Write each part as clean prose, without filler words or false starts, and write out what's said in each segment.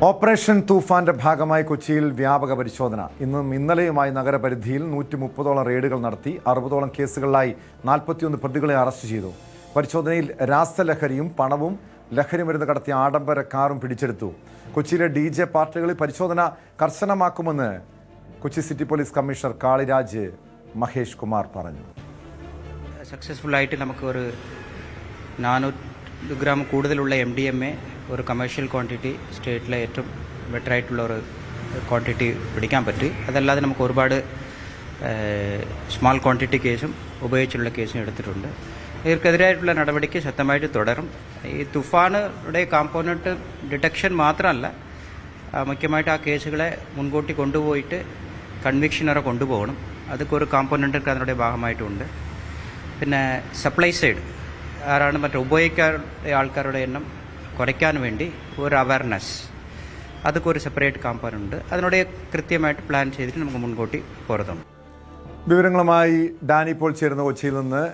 Operation തൂഫാന്റെ ഭാഗമായി കൊച്ചിയിൽ വ്യാപക പരിശോധന. ഇന്നും ഇന്നലെയുമായി നഗരപരിധിയിൽ 130ഓളം റെയ്ഡുകൾ നടത്തി. 60ഓളം കേസുകളിലായി 41 പ്രതികളെ അറസ്റ്റ് ചെയ്തു. പരിശോധനയിൽ രാസലഹരിയും പണവും ലഹരിമരുന്ന് കടത്തിയ ആഡംബര കാറും പിടിച്ചെടുത്തു. കൊച്ചിയിലെ DJ പാർട്ടികളിൽ പരിശോധന കർശനമാക്കുമെന്ന് Kochi city police commissioner Kaliraj Mahesh Kumar പറഞ്ഞു. സക്സസ്ഫുൾ ആയിട്ട് നമുക്ക് ഒരു 400 ഗ്രാം കൂടുതലുള്ള MDMA ഒരു കമേഴ്ഷ്യൽ ക്വാണ്ടിറ്റി സ്റ്റേറ്റിലെ ഏറ്റവും ബെറ്റർ ആയിട്ടുള്ള ഒരു ക്വാണ്ടിറ്റി പിടിക്കാൻ പറ്റി. അതല്ലാതെ നമുക്ക് ഒരുപാട് സ്മാൾ ക്വാണ്ടിറ്റി കേസും ഉപയോഗിച്ചുള്ള കേസും എടുത്തിട്ടുണ്ട്. ഇവർക്കെതിരായിട്ടുള്ള നടപടിക്ക് ശക്തമായിട്ട് തുടരും. ഈ തുഫാനുടെ കോമ്പോണൻറ്റ് ഡിറ്റക്ഷൻ മാത്രമല്ല, മുഖ്യമായിട്ട് ആ കേസുകളെ മുൻകൂട്ടി കൊണ്ടുപോയിട്ട് കൺവിക്ഷൻ വരെ കൊണ്ടുപോകണം. അതൊക്കെ ഒരു കോമ്പോണൻറ്റ് അതിനുடைய ഭാഗമായിട്ടുണ്ട്. പിന്നെ സപ്ലൈ സൈഡ് ആരാണ് മറ്റേ ഉപയോഗിക്കാത്ത ആൾക്കാരുടെ എണ്ണം കുറയ്ക്കാൻ വേണ്ടി ഒരു അവയർനെസ്, അതൊക്കെ ഒരു സെപ്പറേറ്റ് കോമ്പോണൻ്റ് ഉണ്ട്. അതിനോട് കൃത്യമായിട്ട് പ്ലാൻ ചെയ്തിട്ട് നമുക്ക് മുൻകൂട്ടി പുറത്തും. വിവരങ്ങളുമായി ഡാനി ഇപ്പോൾ ചേരുന്ന കൊച്ചിയിൽ നിന്ന്.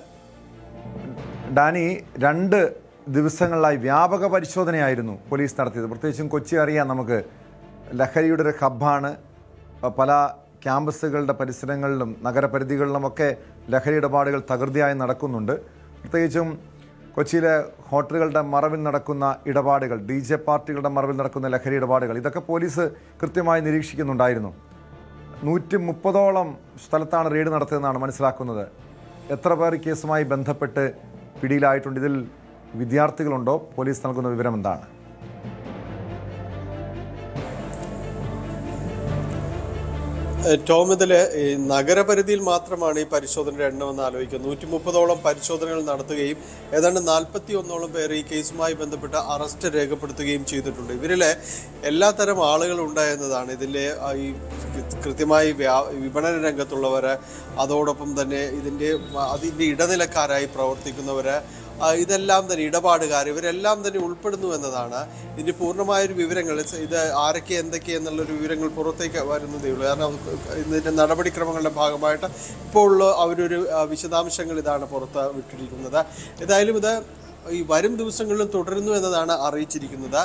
ഡാനി, 2 ദിവസങ്ങളിലായി വ്യാപക പരിശോധനയായിരുന്നു പോലീസ് നടത്തിയത്. പ്രത്യേകിച്ചും കൊച്ചി അറിയാം, നമുക്ക് ലഹരിയുടെ ഒരു ഹബ്ബാണ്. പല ക്യാമ്പസുകളുടെ പരിസരങ്ങളിലും നഗരപരിധികളിലുമൊക്കെ ലഹരി ഇടപാടുകൾ തകൃതിയായി നടക്കുന്നുണ്ട്. പ്രത്യേകിച്ചും കൊച്ചിയിലെ ഹോട്ടലുകളുടെ മറവിൽ നടക്കുന്ന ഇടപാടുകൾ, DJ പാർട്ടികളുടെ മറവിൽ നടക്കുന്ന ലഹരി ഇടപാടുകൾ, ഇതൊക്കെ പോലീസ് കൃത്യമായി നിരീക്ഷിക്കുന്നുണ്ടായിരുന്നു. 130ഓളം സ്ഥലത്താണ് റെയ്ഡ് നടത്തിയതെന്നാണ് മനസ്സിലാക്കുന്നത്. എത്ര പേർ കേസുമായി ബന്ധപ്പെട്ട് പിടിയിലായിട്ടുണ്ട്? ഇതിൽ വിദ്യാർത്ഥികളുണ്ടോ? പോലീസ് നൽകുന്ന വിവരം എന്താണ്? ടോം, ഇതിൽ നഗരപരിധിയിൽ മാത്രമാണ് ഈ പരിശോധനയുടെ എണ്ണമെന്ന് ആലോചിക്കുക. 130ഓളം പരിശോധനകൾ നടത്തുകയും ഏതാണ്ട് 41ഓളം പേർ ഈ കേസുമായി ബന്ധപ്പെട്ട് അറസ്റ്റ് രേഖപ്പെടുത്തുകയും ചെയ്തിട്ടുണ്ട്. ഇവരിലെ എല്ലാത്തരം ആളുകൾ ഉണ്ടായെന്നതാണ്. ഇതിലെ ഈ കൃത്യമായി വിപണന രംഗത്തുള്ളവർ, അതോടൊപ്പം തന്നെ അതിൻ്റെ ഇടനിലക്കാരായി പ്രവർത്തിക്കുന്നവർ, ഇതെല്ലാം തന്നെ ഇടപാടുകാർ, ഇവരെല്ലാം തന്നെ ഉൾപ്പെടുന്നു എന്നതാണ് ഇതിൻ്റെ പൂർണ്ണമായൊരു വിവരങ്ങൾ. ഇത് ആരൊക്കെ എന്തൊക്കെ എന്നുള്ളൊരു വിവരങ്ങൾ പുറത്തേക്ക് വരുന്നതേ ഉള്ളൂ. കാരണം ഇതിൻ്റെ നടപടിക്രമങ്ങളുടെ ഭാഗമായിട്ട് ഇപ്പോൾ അവരൊരു വിശദാംശങ്ങൾ ഇതാണ് പുറത്ത് വിട്ടിരിക്കുന്നത്. ഏതായാലും ഇത് ഈ വരും ദിവസങ്ങളിലും തുടരുന്നു എന്നതാണ് അറിയിച്ചിരിക്കുന്നത്.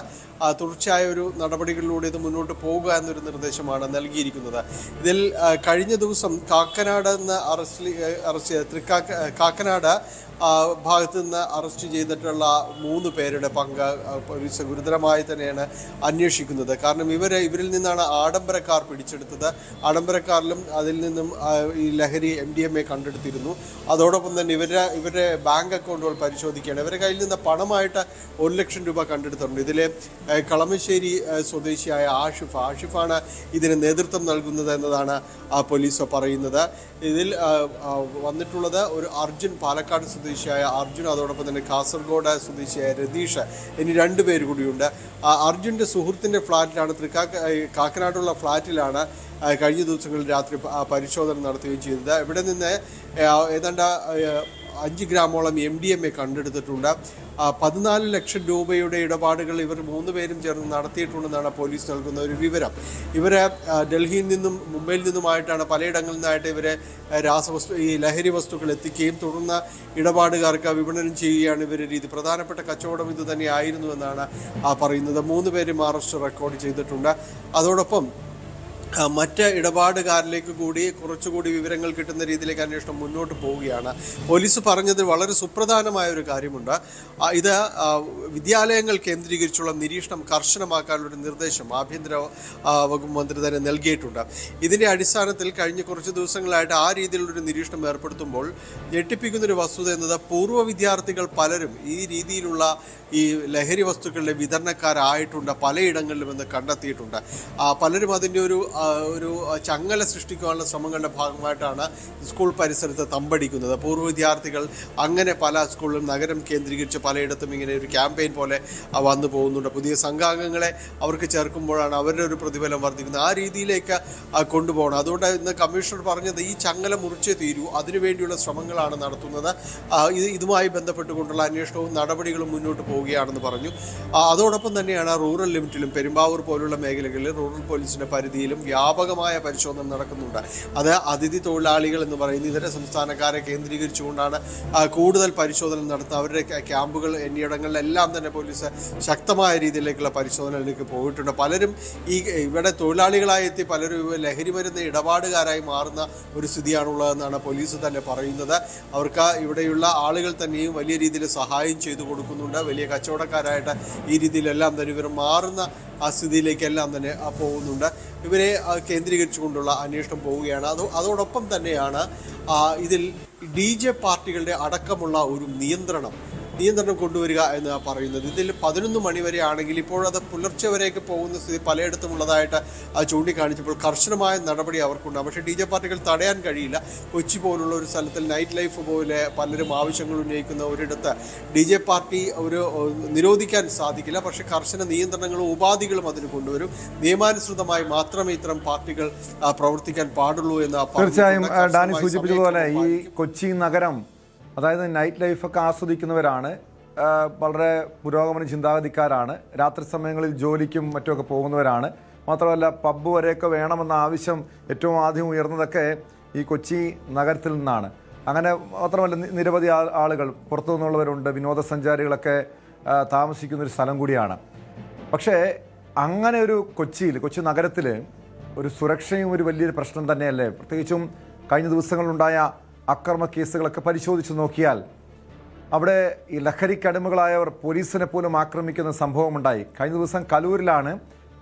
തുടർച്ചയായ ഒരു നടപടികളിലൂടെ ഇത് മുന്നോട്ട് പോകുക എന്നൊരു നിർദ്ദേശമാണ് നൽകിയിരിക്കുന്നത്. ഇതിൽ കഴിഞ്ഞ ദിവസം കാക്കനാട് നിന്ന് കാക്കനാട് ഭാഗത്തു നിന്ന് അറസ്റ്റ് ചെയ്തിട്ടുള്ള 3 പേരുടെ പങ്ക് പോലീസ് ഗുരുതരമായി തന്നെയാണ് അന്വേഷിക്കുന്നത്. കാരണം ഇവരിൽ നിന്നാണ് ആഡംബര കാർ പിടിച്ചെടുത്തത്. ആഡംബര കാറിലും അതിൽ നിന്നും ഈ ലഹരി MDMA കണ്ടെടുത്തിരുന്നു. അതോടൊപ്പം തന്നെ ഇവരുടെ ബാങ്ക് അക്കൗണ്ടുകൾ പരിശോധിക്കുകയാണ്. ഇവരുടെ കയ്യിൽ നിന്ന് പണമായിട്ട് 1 ലക്ഷം രൂപ കണ്ടെടുത്തിട്ടുണ്ട്. ഇതിലെ കളമശ്ശേരി സ്വദേശിയായ ആഷിഫാണ് ഇതിന് നേതൃത്വം നൽകുന്നത് എന്നതാണ് പോലീസ് പറയുന്നത്. ഇതിൽ വന്നിട്ടുള്ളത് ഒരു അർജുൻ, പാലക്കാട് സ്വദേശിയായ അർജുൻ, അതോടൊപ്പം തന്നെ കാസർഗോഡ് സ്വദേശിയായ രതീഷ്, ഇനി 2 പേര് കൂടിയുണ്ട്. അർജുൻ്റെ സുഹൃത്തിൻ്റെ ഫ്ലാറ്റിലാണ്, കാക്കനാടുള്ള ഫ്ലാറ്റിലാണ് കഴിഞ്ഞ ദിവസങ്ങളിൽ രാത്രി പരിശോധന നടത്തുകയും ചെയ്തത്. ഇവിടെ നിന്ന് ഏതാണ്ട് 5 ഗ്രാമോളം MDMA കണ്ടെടുത്തിട്ടുണ്ട്. 14 ലക്ഷം രൂപയുടെ ഇടപാടുകൾ ഇവർ 3 പേരും ചേർന്ന് നടത്തിയിട്ടുണ്ടെന്നാണ് പോലീസ് നൽകുന്ന ഒരു വിവരം. ഇവരെ ഡൽഹിയിൽ നിന്നും മുംബൈയിൽ നിന്നുമായിട്ടാണ് പലയിടങ്ങളിൽ നിന്നായിട്ട് ഇവരെ ഈ ലഹരി വസ്തുക്കൾ എത്തിക്കുകയും തുടർന്ന് ഇടപാടുകാർക്ക് വിപണനം ചെയ്യുകയാണ് ഇവരുടെ രീതി. പ്രധാനപ്പെട്ട കച്ചവടം ഇത് തന്നെയായിരുന്നു എന്നാണ് പറയുന്നത്. 3 പേരും അറസ്റ്റ് റെക്കോർഡ് ചെയ്തിട്ടുണ്ട്. അതോടൊപ്പം മറ്റ് ഇടപാടുകാരിലേക്ക് കൂടി കുറച്ചുകൂടി വിവരങ്ങൾ കിട്ടുന്ന രീതിയിലേക്ക് അന്വേഷണം മുന്നോട്ട് പോവുകയാണ്. പോലീസ് പറഞ്ഞത് വളരെ സുപ്രധാനമായ ഒരു കാര്യമുണ്ട്. ഇത് വിദ്യാലയങ്ങൾ കേന്ദ്രീകരിച്ചുള്ള നിരീക്ഷണം കർശനമാക്കാനുള്ളൊരു നിർദ്ദേശം ആഭ്യന്തര വകുപ്പ് മന്ത്രി തന്നെ നൽകിയിട്ടുണ്ട്. ഇതിൻ്റെ അടിസ്ഥാനത്തിൽ കഴിഞ്ഞ കുറച്ച് ദിവസങ്ങളായിട്ട് ആ രീതിയിലുള്ളൊരു നിരീക്ഷണം ഏർപ്പെടുത്തുമ്പോൾ ഞെട്ടിപ്പിക്കുന്നൊരു വസ്തുത എന്നത് പൂർവ്വ വിദ്യാർത്ഥികൾ പലരും ഈ രീതിയിലുള്ള ഈ ലഹരി വസ്തുക്കളുടെ വിതരണക്കാരായിട്ടുണ്ട് പലയിടങ്ങളിലും എന്ന് കണ്ടെത്തിയിട്ടുണ്ട്. പലരും അതിൻ്റെ ഒരു ചങ്ങല സൃഷ്ടിക്കാനുള്ള ശ്രമങ്ങളുടെ ഭാഗമായിട്ടാണ് സ്കൂൾ പരിസരത്ത് തമ്പടിക്കുന്നത്. പൂർവ്വ വിദ്യാർത്ഥികൾ അങ്ങനെ പല സ്കൂളിലും നഗരം കേന്ദ്രീകരിച്ച് പലയിടത്തും ഇങ്ങനെ ഒരു ക്യാമ്പയിൻ പോലെ വന്നു പോകുന്നുണ്ട്. പുതിയ സംഘാംഗങ്ങളെ അവർക്ക് ചേർക്കുമ്പോഴാണ് അവരുടെ ഒരു പ്രതിഫലം വർദ്ധിക്കുന്നത്. ആ രീതിയിലേക്ക് കൊണ്ടുപോകണം. അതുകൊണ്ട് ഇന്ന് കമ്മീഷണർ പറഞ്ഞത് ഈ ചങ്ങല മുറിച്ചേ തീരൂ, അതിനുവേണ്ടിയുള്ള ശ്രമങ്ങളാണ് നടത്തുന്നത്. ഇതുമായി ബന്ധപ്പെട്ടുകൊണ്ടുള്ള അന്വേഷണവും നടപടികളും മുന്നോട്ട് പോവുകയാണെന്ന് പറഞ്ഞു. അതോടൊപ്പം തന്നെയാണ് റൂറൽ ലിമിറ്റിലും പെരുമ്പാവൂർ പോലുള്ള മേഖലകളിൽ റൂറൽ പോലീസിൻ്റെ പരിധിയിലും വ്യാപകമായ പരിശോധന നടക്കുന്നുണ്ട്. അത് അതിഥി തൊഴിലാളികൾ എന്ന് പറയുന്ന ഇതര സംസ്ഥാനക്കാരെ കേന്ദ്രീകരിച്ചുകൊണ്ടാണ് കൂടുതൽ പരിശോധന നടത്തുന്നത്. അവരുടെ ക്യാമ്പുകൾ എന്നിയിടങ്ങളിലെല്ലാം തന്നെ പോലീസ് ശക്തമായ രീതിയിലേക്കുള്ള പരിശോധനയിലേക്ക് പോയിട്ടുണ്ട്. പലരും ഇവിടെ തൊഴിലാളികളായി എത്തി പലരും ലഹരി മരുന്ന് ഇടപാടുകാരായി മാറുന്ന ഒരു സ്ഥിതിയാണുള്ളതെന്നാണ് പോലീസ് തന്നെ പറയുന്നത്. അവർക്ക് ഇവിടെയുള്ള ആളുകൾ തന്നെയും വലിയ രീതിയിൽ സഹായം ചെയ്തു കൊടുക്കുന്നുണ്ട്. വലിയ കച്ചവടക്കാരായിട്ട് ഈ രീതിയിലെല്ലാം തന്നെ ഇവർ മാറുന്ന ആ സ്ഥിതിയിലേക്കെല്ലാം തന്നെ പോകുന്നുണ്ട്. ഇവരെ കേന്ദ്രീകരിച്ചുകൊണ്ടുള്ള അന്വേഷണം പോവുകയാണ്. അതോടൊപ്പം തന്നെയാണ് ഇതിൽ DJ പാർട്ടികളുടെ അടക്കമുള്ള ഒരു നിയന്ത്രണം കൊണ്ടുവരിക എന്ന് പറയുന്നത്. ഇതിൽ 11 മണി വരെ ആണെങ്കിൽ ഇപ്പോഴത് പുലർച്ചെ വരെയൊക്കെ പോകുന്ന സ്ഥിതി പലയിടത്തും ഉള്ളതായിട്ട് ചൂണ്ടിക്കാണിച്ചപ്പോൾ കർശനമായ നടപടി അവർക്കുണ്ടാകും. പക്ഷേ DJ പാർട്ടികൾ തടയാൻ കഴിയില്ല. കൊച്ചി പോലുള്ള ഒരു സ്ഥലത്തിൽ നൈറ്റ് ലൈഫ് പോലെ പലരും ആവശ്യങ്ങൾ ഉന്നയിക്കുന്ന ഒരിടത്ത് DJ പാർട്ടി നിരോധിക്കാൻ സാധിക്കില്ല. പക്ഷേ കർശന നിയന്ത്രണങ്ങളും ഉപാധികളും അതിന് കൊണ്ടുവരും. നിയമാനുസൃതമായി മാത്രമേ ഇത്തരം പാർട്ടികൾ പ്രവർത്തിക്കാൻ പാടുള്ളൂ എന്ന് തീർച്ചയായും ഡാനി സൂചിപ്പിച്ചതുപോലെ ഈ കൊച്ചി നഗരം അതായത് നൈറ്റ് ലൈഫൊക്കെ ആസ്വദിക്കുന്നവരാണ്, വളരെ പുരോഗമന ചിന്താഗതിക്കാരാണ്, രാത്രി സമയങ്ങളിൽ ജോലിക്കും മറ്റുമൊക്കെ പോകുന്നവരാണ്. മാത്രമല്ല പബ്ബ് വരെയൊക്കെ വേണമെന്ന ആവശ്യം ഏറ്റവും ആദ്യം ഉയർന്നതൊക്കെ ഈ കൊച്ചി നഗരത്തിൽ നിന്നാണ്. അങ്ങനെ മാത്രമല്ല നിരവധി ആളുകൾ പുറത്തു നിന്നുള്ളവരുണ്ട്, വിനോദസഞ്ചാരികളൊക്കെ താമസിക്കുന്നൊരു സ്ഥലം കൂടിയാണ്. പക്ഷേ അങ്ങനെ ഒരു കൊച്ചി നഗരത്തിൽ ഒരു സുരക്ഷയും ഒരു വലിയൊരു പ്രശ്നം തന്നെയല്ലേ? പ്രത്യേകിച്ചും കഴിഞ്ഞ ദിവസങ്ങളിലുണ്ടായ അക്രമ കേസുകളൊക്കെ പരിശോധിച്ച് നോക്കിയാൽ അവിടെ ഈ ലഹരിക്കടിമകളായവർ പോലീസിനെ പോലും ആക്രമിക്കുന്ന സംഭവമുണ്ടായി. കഴിഞ്ഞ ദിവസം കലൂരിലാണ്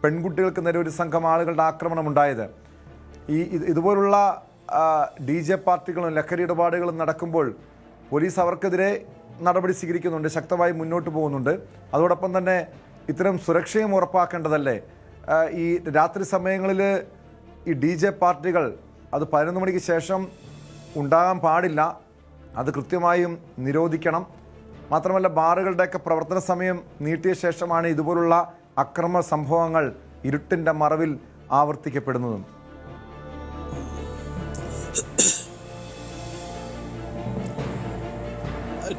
പെൺകുട്ടികൾക്ക് നേരെ ഒരു സംഘം ആളുകളുടെ ആക്രമണം ഉണ്ടായത്. ഇതുപോലുള്ള DJ പാർട്ടികളും ലഹരി ഇടപാടുകളും നടക്കുമ്പോൾ പോലീസ് അവർക്കെതിരെ നടപടി സ്വീകരിക്കുന്നുണ്ട്, ശക്തമായി മുന്നോട്ട് പോകുന്നുണ്ട്. അതോടൊപ്പം തന്നെ ഇത്തരം സുരക്ഷയും ഉറപ്പാക്കേണ്ടതല്ലേ? ഈ രാത്രി സമയങ്ങളിൽ ഈ DJ പാർട്ടികൾ അത് 11 മണിക്ക് ശേഷം ഉണ്ടാകാൻ പാടില്ല, അത് കൃത്യമായും നിരോധിക്കണം. മാത്രമല്ല ബാറുകളുടെയൊക്കെ പ്രവർത്തന സമയം നീട്ടിയ ശേഷമാണ് ഇതുപോലുള്ള അക്രമ സംഭവങ്ങൾ ഇരുട്ടിൻ്റെ മറവിൽ ആവർത്തിക്കപ്പെടുന്നതും.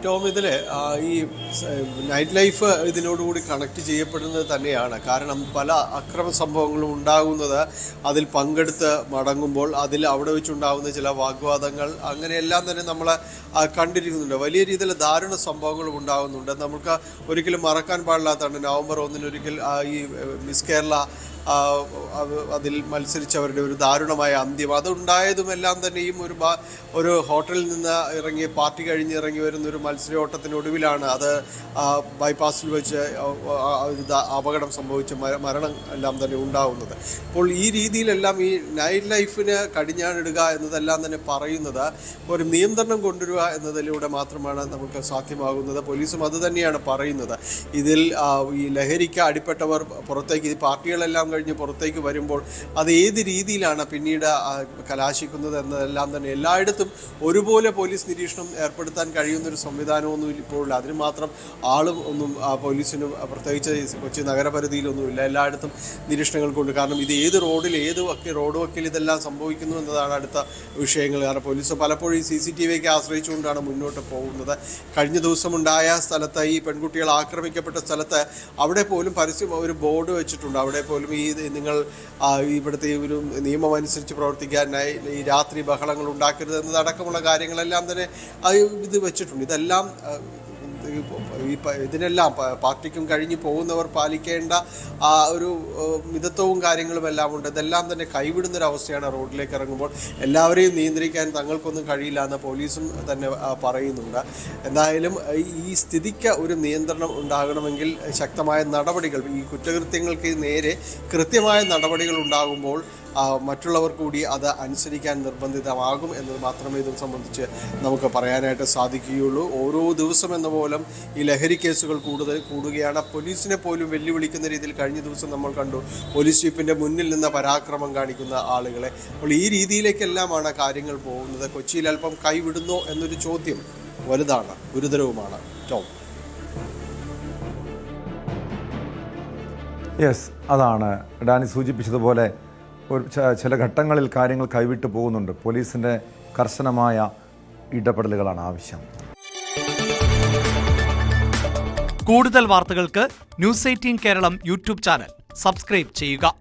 ടോം, ഇതിൽ ഈ നൈറ്റ് ലൈഫ് ഇതിനോടുകൂടി കണക്ട് ചെയ്യപ്പെടുന്നത് തന്നെയാണ്. കാരണം പല അക്രമ സംഭവങ്ങളും ഉണ്ടാകുന്നത് അതിൽ പങ്കെടുത്ത് മടങ്ങുമ്പോൾ അവിടെ വെച്ചുണ്ടാകുന്ന ചില വാഗ്വാദങ്ങൾ അങ്ങനെയെല്ലാം തന്നെ നമ്മൾ കണ്ടിരിക്കുന്നുണ്ട്. വലിയ രീതിയിൽ ദാരുണ സംഭവങ്ങളും ഉണ്ടാകുന്നുണ്ട്. നമുക്ക് ഒരിക്കലും മറക്കാൻ പാടില്ലാത്തതാണ് നവംബർ 1 ഒരിക്കൽ ഈ മിസ് കേരള അതിൽ മത്സരിച്ചവരുടെ ഒരു ദാരുണമായ അന്ത്യം അതുണ്ടായതുമെല്ലാം തന്നെയും ഒരു ഹോട്ടലിൽ നിന്ന് പാർട്ടി കഴിഞ്ഞ് ഇറങ്ങി വരുന്ന ഒരു മത്സരോട്ടത്തിനൊടുവിലാണ് അത് ബൈപ്പാസിൽ വെച്ച് അപകടം സംഭവിച്ച് മരണം എല്ലാം തന്നെ ഉണ്ടാകുന്നത്. അപ്പോൾ ഈ രീതിയിലെല്ലാം ഈ നൈറ്റ് ലൈഫിന് കടിഞ്ഞാണിടുക എന്നതെല്ലാം തന്നെ പറയുന്നത് ഒരു നിയന്ത്രണം കൊണ്ടുവരിക എന്നതിലൂടെ മാത്രമാണ് നമുക്ക് സാധ്യമാകുന്നത്. പോലീസും അത് തന്നെയാണ് പറയുന്നത്. ഇതിൽ ഈ ലഹരിക്ക് അടിപ്പെട്ടവർ പുറത്തേക്ക് ഈ പാർട്ടികളെല്ലാം കഴിഞ്ഞ് പുറത്തേക്ക് വരുമ്പോൾ അത് ഏത് രീതിയിലാണ് പിന്നീട് കലാശിക്കുന്നത് എന്നതെല്ലാം തന്നെ എല്ലായിടത്തും ഒരുപോലെ പോലീസ് നിരീക്ഷണം ഏർപ്പെടുത്താൻ കഴിയുന്നൊരു സംവിധാനമൊന്നും ഇപ്പോഴില്ല. അതിന് മാത്രം ആളും ഒന്നും പോലീസിന് പ്രത്യേകിച്ച് കൊച്ചി നഗരപരിധിയിലൊന്നുമില്ല. എല്ലായിടത്തും നിരീക്ഷണങ്ങൾ കൊണ്ട്. കാരണം ഇത് ഏത് റോഡിൽ റോഡ് വക്കിൽ ഇതെല്ലാം സംഭവിക്കുന്നു എന്നതാണ് അടുത്ത വിഷയങ്ങൾ. കാരണം പോലീസ് പലപ്പോഴും CCTVക്ക് ആശ്രയിച്ചുകൊണ്ടാണ് മുന്നോട്ട് പോകുന്നത്. കഴിഞ്ഞ ദിവസമുണ്ടായ സ്ഥലത്ത് ഈ പെൺകുട്ടികൾ ആക്രമിക്കപ്പെട്ട സ്ഥലത്ത് അവിടെ പോലും പരസ്യം ഒരു ബോർഡ് വെച്ചിട്ടുണ്ട്. അവിടെ പോലും നിങ്ങൾ ഇവിടുത്തെ ഒരു നിയമം അനുസരിച്ച് പ്രവർത്തിക്കാനായി ഈ രാത്രി ബഹളങ്ങൾ ഉണ്ടാക്കരുത് എന്നതടക്കമുള്ള കാര്യങ്ങളെല്ലാം തന്നെ ഇത് വെച്ചിട്ടുണ്ട്. ഇതെല്ലാം ഇതിനെല്ലാം പാർട്ടിക്കും കഴിഞ്ഞ് പോകുന്നവർ പാലിക്കേണ്ട ഒരു മിതത്വവും കാര്യങ്ങളും എല്ലാം ഉണ്ട്. ഇതെല്ലാം തന്നെ കൈവിടുന്നൊരവസ്ഥയാണ് റോഡിലേക്ക് ഇറങ്ങുമ്പോൾ. എല്ലാവരെയും നിയന്ത്രിക്കാൻ തങ്ങൾക്കൊന്നും കഴിയില്ല എന്ന് പോലീസും തന്നെ പറയുന്നുണ്ട്. എന്തായാലും ഈ സ്ഥിതിക്ക് ഒരു നിയന്ത്രണം ഉണ്ടാകണമെങ്കിൽ ശക്തമായ നടപടികൾ, ഈ കുറ്റകൃത്യങ്ങൾക്ക് നേരെ കൃത്യമായ നടപടികൾ ഉണ്ടാകുമ്പോൾ മറ്റുള്ളവർ കൂടി അത് അനുസരിക്കാൻ നിർബന്ധിതമാകും എന്നത് മാത്രമേ ഇത് സംബന്ധിച്ച് നമുക്ക് പറയാനായിട്ട് സാധിക്കുകയുള്ളൂ. ഓരോ ദിവസം എന്ന പോലും ഈ ലഹരി കേസുകൾ കൂടുകയാണ്. പോലീസിനെ പോലും വെല്ലുവിളിക്കുന്ന രീതിയിൽ കഴിഞ്ഞ ദിവസം നമ്മൾ കണ്ടു പോലീസ് ജീപ്പിൻ്റെ മുന്നിൽ നിന്ന് പരാക്രമം കാണിക്കുന്ന ആളുകളെ. അപ്പോൾ ഈ രീതിയിലേക്കെല്ലാമാണ് കാര്യങ്ങൾ പോകുന്നത്. കൊച്ചിയിൽ അല്പം കൈവിടുന്നോ എന്നൊരു ചോദ്യം വലുതാണ്, ഗുരുതരവുമാണ്. ടോം, യെസ്, അതാണ് ഡാനി സൂചിപ്പിച്ചതുപോലെ ചില ഘട്ടങ്ങളിൽ കാര്യങ്ങൾ കൈവിട്ടു പോകുന്നുണ്ട്. പോലീസിൻ്റെ കർശനമായ ഇടപെടലുകളാണ് ആവശ്യം. കൂടുതൽ വാർത്തകൾക്ക് News 18 Keralam YouTube channel subscribe ചെയ്യുക.